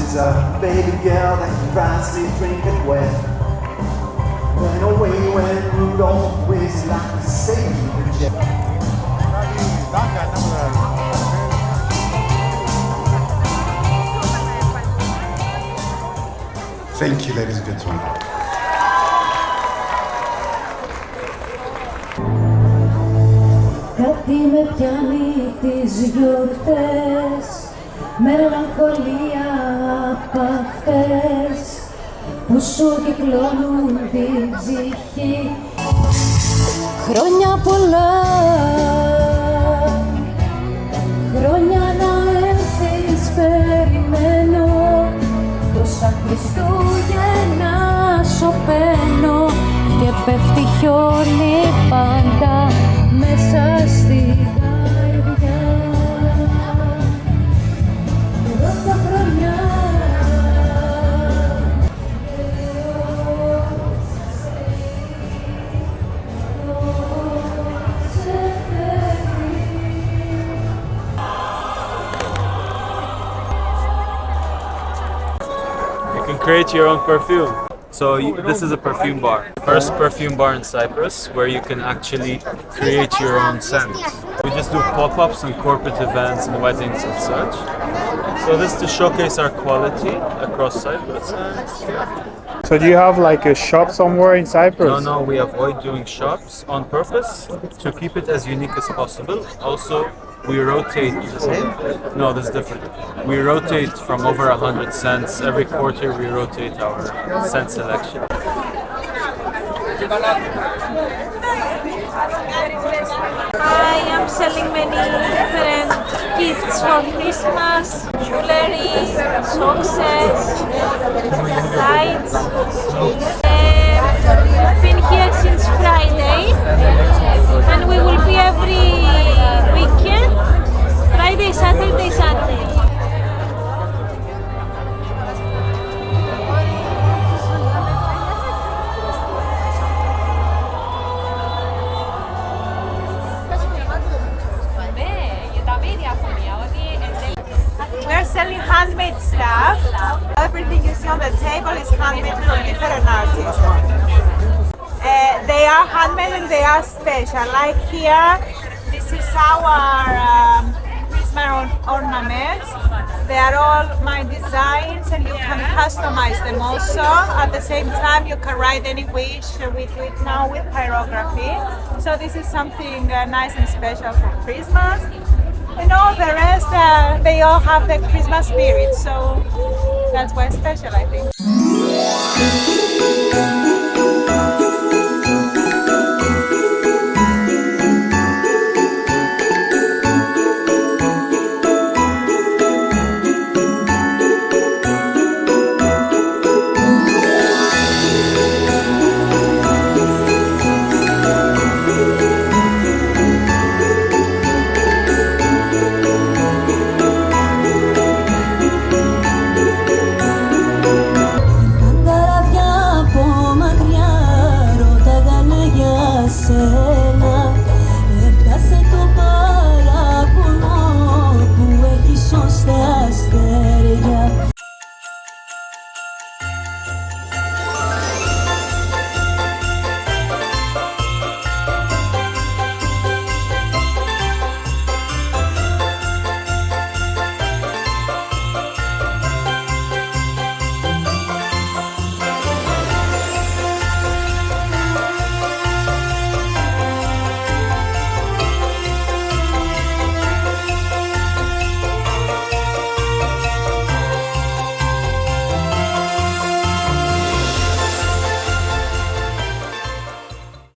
She's a baby girl that can fastly drink it wet. Ran away when Rudolph was like a sailor jet. Thank you, ladies and gentlemen. Κάτι με πιάνει τις γιορτές, μελαγχολία απ' αυτές που σου κυκλώνουν την ψυχή. Χρόνια πολλά, χρόνια να έρθεις περιμένω, τόσα Χριστούγεννα σωπαίνω και πέφτει χιόνι πάντα μέσα στην καρδιά. Πρώτα χρονιά You can create your own perfume. So this is a perfume bar. First perfume bar in Cyprus where you can actually create your own scent. We just do pop-ups and corporate events and weddings and such. So this is to showcase our quality across Cyprus. So do you have like a shop somewhere in Cyprus? No, we avoid doing shops on purpose to keep it as unique as possible. Also, we rotate. No, this is different. We rotate from over 100 scents. Every quarter we rotate our scent selection. I am selling many different gifts for Christmas, jewelry, boxes, lights. I've been here since Friday and we will be every weekend, Friday, Saturday, Sunday. We're selling handmade stuff. Everything you see on the table is handmade from different artists. They are handmade and they are special. Like here, this is our Christmas ornaments. They are all my designs and you can customize them also. At the same time, you can write any wish. We do it now with pyrography. So this is something nice and special for Christmas. And all the rest, they all have the Christmas spirit, so that's why it's special, I think.